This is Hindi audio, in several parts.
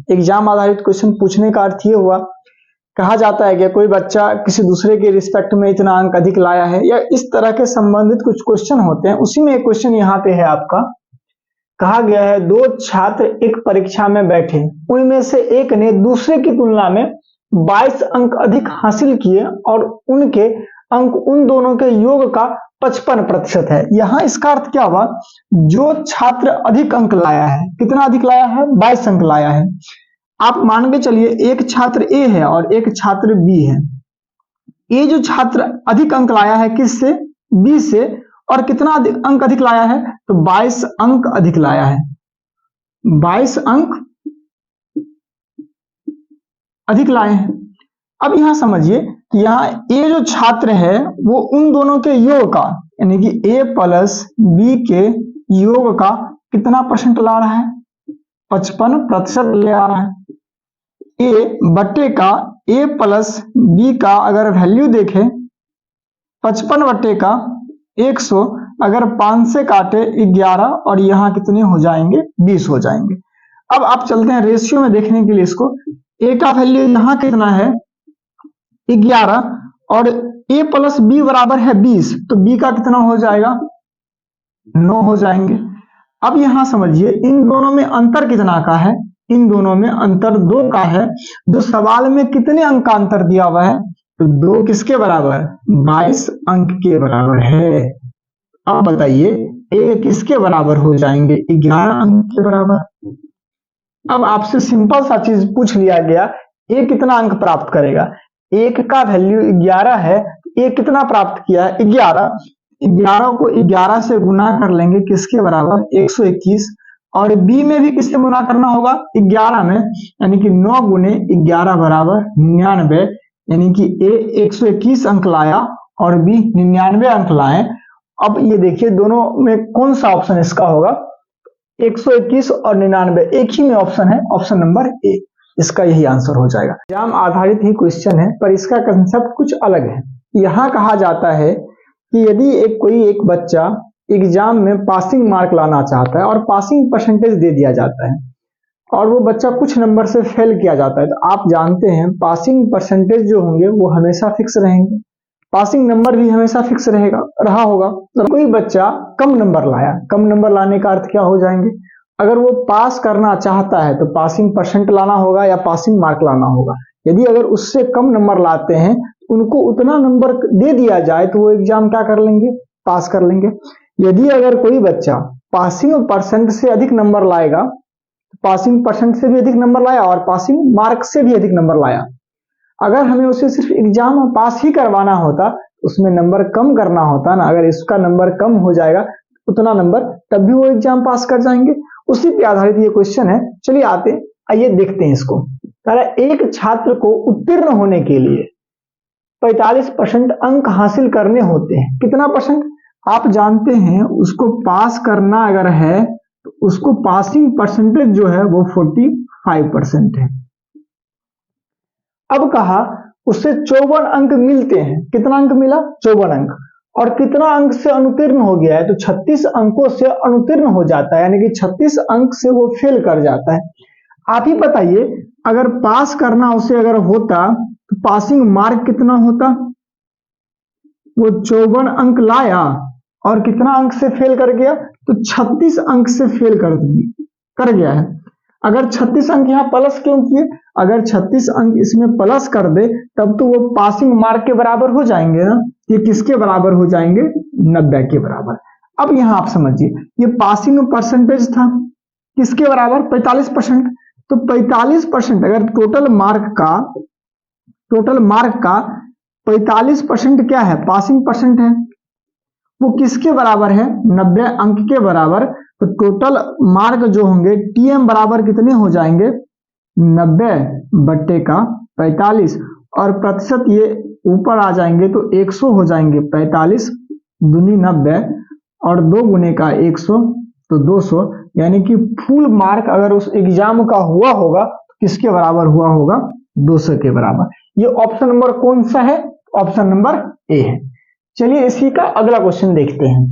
एग्जाम आधारित क्वेश्चन पूछने का अर्थ ये हुआ, कहा जाता है कि कोई बच्चा किसी दूसरे के रिस्पेक्ट में इतना अंक अधिक लाया है, या इस तरह के संबंधित कुछ क्वेश्चन होते हैं। उसी में एक क्वेश्चन यहाँ पे है आपका, कहा गया है दो छात्र एक परीक्षा में बैठे, उनमें से एक ने दूसरे की तुलना में 22 अंक अधिक हासिल किए और उनके अंक उन दोनों के योग का 55% है। यहाँ इसका अर्थ क्या हुआ, जो छात्र अधिक अंक लाया है, कितना अधिक लाया है, 22 अंक लाया है। आप मान के चलिए एक छात्र ए है और एक छात्र बी है। ये जो छात्र अधिक अंक लाया है किससे, बी से, और कितना अंक अधिक लाया है, तो 22 अंक अधिक लाया है, 22 अंक अधिक लाए हैं। अब यहां समझिए कि यहाँ ये जो छात्र है वो उन दोनों के योग का, यानी कि ए प्लस बी के योग का कितना परसेंट ला रहा है, 55% ले आ रहा है। ए बट्टे का ए प्लस बी का अगर वैल्यू देखें 55 बट्टे का 100, अगर 5 से काटे 11 और यहाँ कितने हो जाएंगे, 20 हो जाएंगे। अब आप चलते हैं रेशियो में देखने के लिए इसको, ए का वैल्यू यहाँ कितना है 11 और ए प्लस बी बराबर है 20, तो बी का कितना हो जाएगा, 9 हो जाएंगे। अब यहां समझिए इन दोनों में अंतर कितना का है, इन दोनों में अंतर 2 का है। जो सवाल में कितने अंक का अंतर दिया हुआ है, तो 2 किसके बराबर, 22 अंक के बराबर है। अब बताइए ए किसके बराबर हो जाएंगे, 11 अंक के बराबर। अब आपसे सिंपल सा चीज पूछ लिया गया, ए कितना अंक प्राप्त करेगा, एक का वैल्यू 11 है, ए कितना प्राप्त किया है 11, 11 को 11 से गुना कर लेंगे किसके बराबर, 121, और बी में भी किससे गुना करना होगा, 11 में, यानी कि 9 गुने 11 बराबर 99, यानी कि ए 121 अंक लाया और बी 99 अंक लाए। अब ये देखिए दोनों में कौन सा ऑप्शन इसका होगा, 121 और 99 एक ही में ऑप्शन है, ऑप्शन नंबर ए, इसका यही आंसर हो जाएगा। एग्जाम आधारित ही क्वेश्चन है पर इसका कंसेप्ट कुछ अलग है। यहाँ कहा जाता है कि यदि एक बच्चा एग्जाम में पासिंग मार्क लाना चाहता है और पासिंग परसेंटेज दे दिया जाता है और वो बच्चा कुछ नंबर से फेल किया जाता है, तो आप जानते हैं पासिंग परसेंटेज जो होंगे वो हमेशा फिक्स रहेंगे, पासिंग नंबर भी हमेशा फिक्स रहा होगा। तो कोई बच्चा कम नंबर लाया, कम नंबर लाने का अर्थ क्या हो जाएंगे, अगर वो पास करना चाहता है तो पासिंग परसेंट लाना होगा या पासिंग मार्क लाना होगा। यदि अगर उससे कम नंबर लाते हैं, उनको उतना नंबर दे दिया जाए तो वो एग्जाम क्या कर लेंगे, पास कर लेंगे। यदि अगर कोई बच्चा पासिंग परसेंट से अधिक नंबर लाएगा, पासिंग परसेंट से भी अधिक नंबर लाया और पासिंग मार्क से भी अधिक नंबर लाया, अगर हमें उसे सिर्फ एग्जाम पास ही करवाना होता, उसमें नंबर कम करना होता ना, अगर इसका नंबर कम हो जाएगा उतना नंबर, तब भी वो एग्जाम पास कर जाएंगे। उसी पे आधारित ये क्वेश्चन है। चलिए आइए देखते हैं इसको। एक छात्र को उत्तीर्ण होने के लिए 45% अंक हासिल करने होते हैं, कितना परसेंट आप जानते हैं, उसको पास करना अगर है तो उसको पासिंग परसेंटेज जो है वो 45% है। अब कहा उससे 54 अंक मिलते हैं, कितना अंक मिला, 54 अंक, और कितना अंक से अनुत्तीर्ण हो गया है, तो 36 अंकों से अनुत्तीर्ण हो जाता है, यानी कि 36 अंक से वो फेल कर जाता है। आप ही बताइए अगर पास करना उसे अगर होता तो पासिंग मार्क कितना होता, वो 54 अंक लाया और कितना अंक से फेल कर गया, तो 36 अंक से फेल कर गया है। अगर 36 अंक यहाँ प्लस क्यों किए, अगर 36 अंक इसमें प्लस कर दे तब तो वो पासिंग मार्क के बराबर हो जाएंगे ना, ये किसके बराबर हो जाएंगे, 90 के बराबर। अब यहाँ आप समझिए ये पासिंग परसेंटेज था किसके बराबर, 45%, तो 45% अगर टोटल मार्क का 45% क्या है, पासिंग परसेंट है, वो किसके बराबर है, 90 अंक के बराबर। तो टोटल मार्क जो होंगे टीएम बराबर कितने हो जाएंगे, 90 बट्टे का 45, और प्रतिशत ये ऊपर आ जाएंगे तो 100 हो जाएंगे, 45 दूनी 90 और 2 गुने का 100 तो 200, यानी कि फुल मार्क अगर उस एग्जाम का हुआ होगा तो किसके बराबर हुआ होगा, 200 के बराबर। ये ऑप्शन नंबर कौन सा है, ऑप्शन नंबर ए है। चलिए इसी का अगला क्वेश्चन देखते हैं।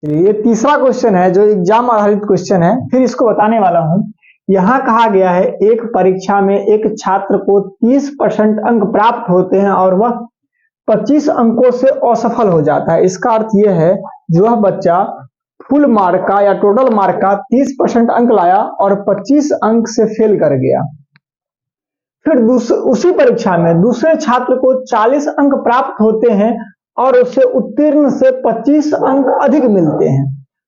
ये तीसरा क्वेश्चन है जो एग्जाम आधारित क्वेश्चन है, फिर इसको बताने वाला हूं यहाँ कहा गया है एक परीक्षा में एक छात्र को 30% अंक प्राप्त होते हैं और वह 25 अंकों से असफल हो जाता है। इसका अर्थ यह है जो वह बच्चा फुल मार्क का या टोटल मार्क का 30% अंक लाया और 25 अंक से फेल कर गया। फिर उसी परीक्षा में दूसरे छात्र को 40 अंक प्राप्त होते हैं और उसे उत्तीर्ण से 25 अंक अधिक मिलते हैं।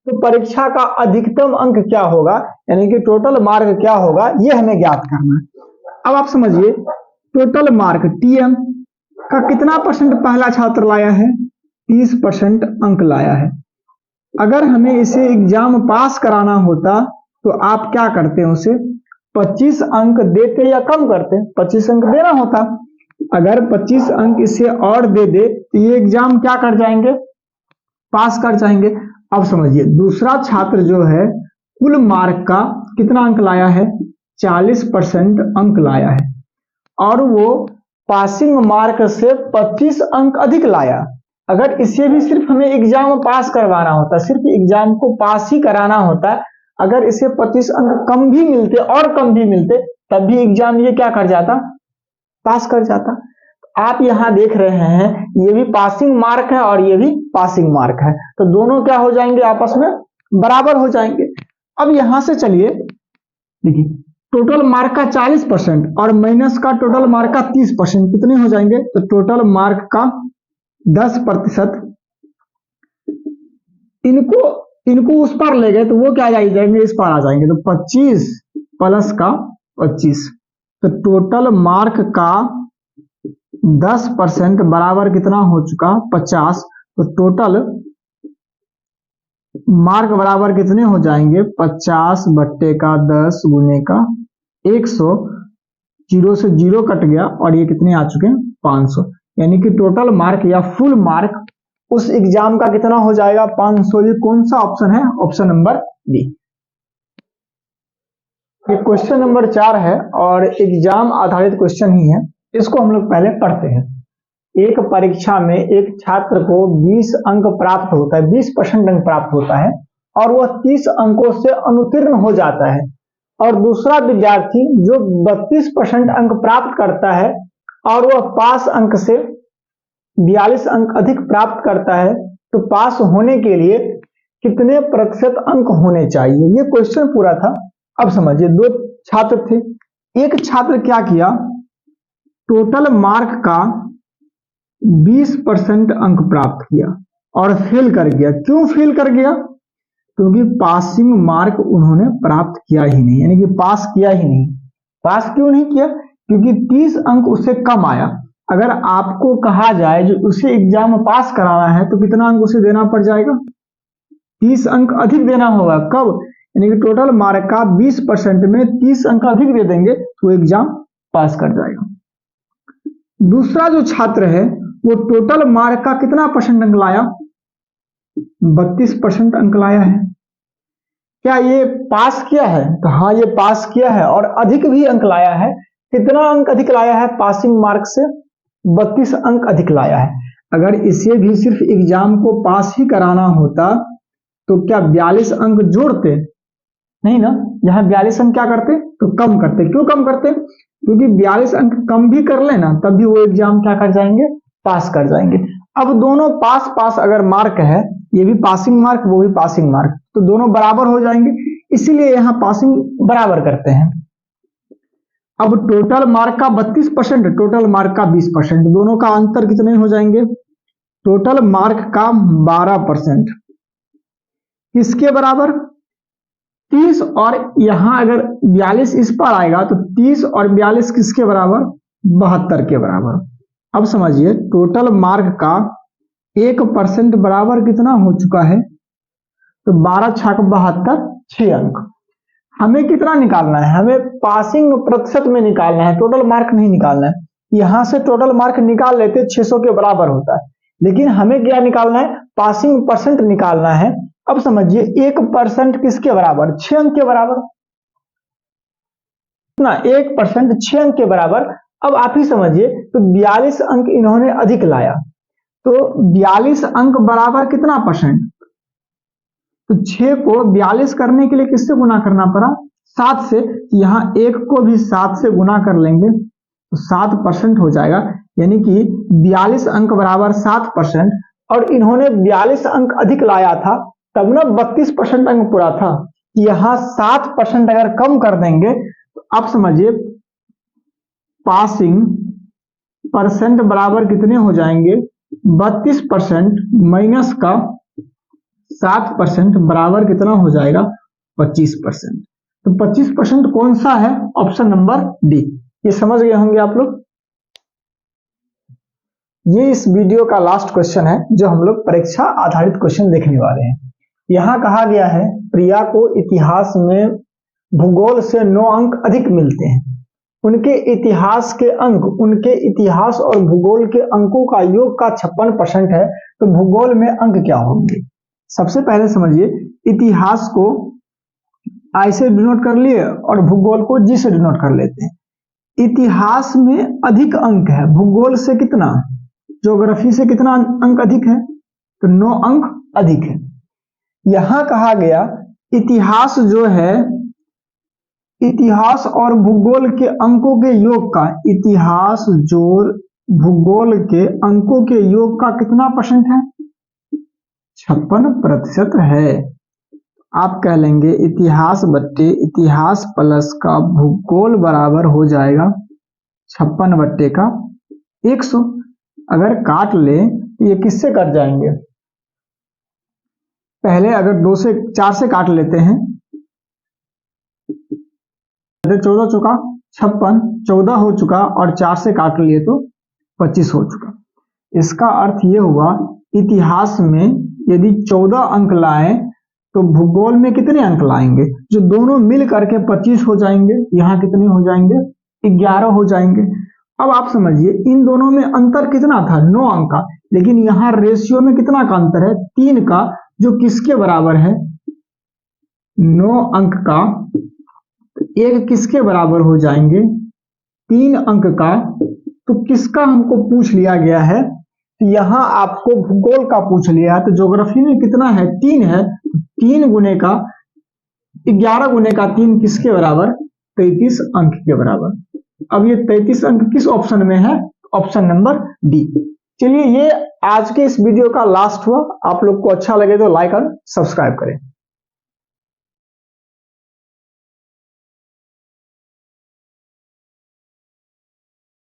तो परीक्षा का अधिकतम अंक क्या होगा, यानी कि टोटल मार्क क्या होगा, यह हमें ज्ञात करना है। अब आप समझिए टोटल मार्क टीएम का कितना परसेंट पहला छात्र लाया है, 30% अंक लाया है। अगर हमें इसे एग्जाम पास कराना होता तो आप क्या करते हैं, उसे 25 अंक देते या कम करते, 25 अंक देना होता। अगर 25 अंक इसे और दे दे तो ये एग्जाम क्या कर जाएंगे, पास कर जाएंगे। अब समझिए दूसरा छात्र जो है कुल मार्क का कितना अंक लाया है, 40% अंक लाया है और वो पासिंग मार्क से 25 अंक अधिक लाया। अगर इसे भी सिर्फ हमें एग्जाम पास करवाना होता, सिर्फ एग्जाम को पास ही कराना होता, अगर इसे 25 अंक कम भी मिलते और कम भी मिलते तब भी एग्जाम ये क्या कर जाता, पास कर जाता। आप यहां देख रहे हैं ये भी पासिंग मार्क है और ये भी पासिंग मार्क है, तो दोनों क्या हो जाएंगे, आपस में बराबर हो जाएंगे। अब यहां से चलिए देखिए टोटल मार्क का 40% और माइनस का टोटल मार्क का 30% कितने हो जाएंगे, तो टोटल मार्क का 10% इनको उस पर ले गए तो वो क्या जाएंगे, इस पर आ जाएंगे, तो 25 प्लस का 25, तो टोटल मार्क का 10% बराबर कितना हो चुका, 50। तो टोटल मार्क बराबर कितने हो जाएंगे, 50 बट्टे का 10 गुने का 100, 0 से 0 कट गया और ये कितने आ चुके हैं, 500। यानी कि टोटल मार्क या फुल मार्क उस एग्जाम का कितना हो जाएगा, 500। ये कौन सा ऑप्शन है, ऑप्शन नंबर बी। ये क्वेश्चन नंबर 4 है और एग्जाम आधारित क्वेश्चन ही है, इसको हम लोग पहले पढ़ते हैं। एक परीक्षा में एक छात्र को 20 अंक प्राप्त होता है, 20% अंक प्राप्त होता है और वह 30 अंकों से अनुत्तीर्ण हो जाता है, और दूसरा विद्यार्थी जो 32% अंक प्राप्त करता है और वह पास अंक से 42 अंक अधिक प्राप्त करता है, तो पास होने के लिए कितने प्रतिशत अंक होने चाहिए, ये क्वेश्चन पूरा था। अब समझिए दो छात्र थे, एक छात्र क्या किया, टोटल मार्क का 20% अंक प्राप्त किया और फेल कर गया। क्यों फेल कर गया, क्योंकि पासिंग मार्क उन्होंने प्राप्त किया ही नहीं, यानी कि पास किया ही नहीं। पास क्यों नहीं किया, क्योंकि 30 अंक उससे कम आया। अगर आपको कहा जाए जो उसे एग्जाम पास कराना है तो कितना अंक उसे देना पड़ जाएगा, 30 अंक अधिक देना होगा। कब, यानी कि टोटल मार्क का 20% में 30 अंक अधिक दे देंगे तो एग्जाम पास कर जाएगा। दूसरा जो छात्र है वो टोटल मार्क का कितना परसेंट अंक लाया, 32% अंक लाया है। क्या ये पास किया है, तो हाँ ये पास किया है और अधिक भी अंक लाया है। कितना अंक अधिक लाया है, पासिंग मार्क से 32 अंक अधिक लाया है। अगर इसे भी सिर्फ एग्जाम को पास ही कराना होता तो क्या 42 अंक जोड़ते, नहीं ना, यहां 42 अंक क्या करते, तो कम करते। क्यों कम करते, क्योंकि 42 अंक कम भी कर लेना तब भी वो एग्जाम क्या कर जाएंगे, पास कर जाएंगे। अब दोनों पास पास अगर मार्क है, ये भी पासिंग मार्क वो भी पासिंग मार्क, तो दोनों बराबर हो जाएंगे, इसीलिए यहां पासिंग बराबर करते हैं। अब टोटल मार्क का 32%, टोटल मार्क का 20%, दोनों का अंतर कितने हो जाएंगे, टोटल मार्क का 12%, किसके बराबर, 30, और यहां अगर 42 इस पर आएगा तो 30 और 42 किसके बराबर, 72 के बराबर। अब समझिए टोटल मार्क का 1% बराबर कितना हो चुका है, तो 12 छाक 72, 6 अंक। हमें कितना निकालना है, हमें पासिंग प्रतिशत में निकालना है, टोटल मार्क नहीं निकालना है। यहां से टोटल मार्क निकाल लेते 600 के बराबर होता है, लेकिन हमें क्या निकालना है, पासिंग परसेंट निकालना है। अब समझिए 1% किसके बराबर, 6 अंक के बराबर ना, 1% 6 अंक के बराबर। अब आप ही समझिए तो 42 अंक इन्होंने अधिक लाया, तो 42 अंक बराबर कितना परसेंट, तो 6 को 42 करने के लिए किससे गुना करना पड़ा? 7 से। यहाँ 1 को भी 7 से गुना कर लेंगे तो 7% हो जाएगा, यानी कि 42 अंक बराबर 7%। और इन्होंने 42 अंक अधिक लाया था तब ना 32% अंक पूरा था। यहाँ 7% अगर कम कर देंगे तो आप समझिए पासिंग परसेंट बराबर कितने हो जाएंगे? 32% माइनस का 7% बराबर कितना हो जाएगा? 25%। तो 25% कौन सा है? Option number D. ये समझ गए होंगे आप लोग। ये इस वीडियो का लास्ट क्वेश्चन है जो हम लोग परीक्षा आधारित क्वेश्चन देखने वाले हैं। यहां कहा गया है प्रिया को इतिहास में भूगोल से 9 अंक अधिक मिलते हैं। उनके इतिहास और भूगोल के अंकों का योग का 56% है, तो भूगोल में अंक क्या होंगे? सबसे पहले समझिए, इतिहास को आई से डिनोट कर लिए और भूगोल को जी से डिनोट कर लेते हैं। इतिहास में अधिक अंक है, भूगोल से कितना? ज्योग्राफी से कितना अंक अधिक है? तो 9 अंक अधिक है। यहां कहा गया इतिहास जो है, इतिहास और भूगोल के अंकों के योग का, इतिहास जोड़ भूगोल के अंकों के योग का कितना परसेंट है? 56% है। आप कह लेंगे इतिहास बट्टे इतिहास प्लस का भूगोल बराबर हो जाएगा 56 बट्टे का 100। अगर काट ले तो ये किससे कट जाएंगे? पहले अगर 4 से काट लेते हैं, 14 चुका 56, 14 हो चुका और 4 से काट लिए तो 25 हो चुका। इसका अर्थ ये हुआ इतिहास में यदि 14 अंक लाए तो भूगोल में कितने अंक लाएंगे? जो दोनों मिल करके 25 हो जाएंगे। यहाँ कितने हो जाएंगे? 11 हो जाएंगे। अब आप समझिए इन दोनों में अंतर कितना था? 9 अंक का। लेकिन यहाँ रेशियो में कितना का अंतर है? 3 का, जो किसके बराबर है? 9 अंक का 1 किसके बराबर हो जाएंगे? 3 अंक का। तो किसका हमको पूछ लिया गया है? तो यहाँ आपको भूगोल का पूछ लिया है। तो ज्योग्राफी में कितना है? 3 है। 3 गुने का 11 गुने का 3 किसके बराबर? 33 अंक के बराबर। अब ये 33 अंक किस ऑप्शन में है? Option number D. चलिए, ये आज के इस वीडियो का लास्ट हुआ। आप लोग को अच्छा लगे तो लाइक और सब्सक्राइब करें।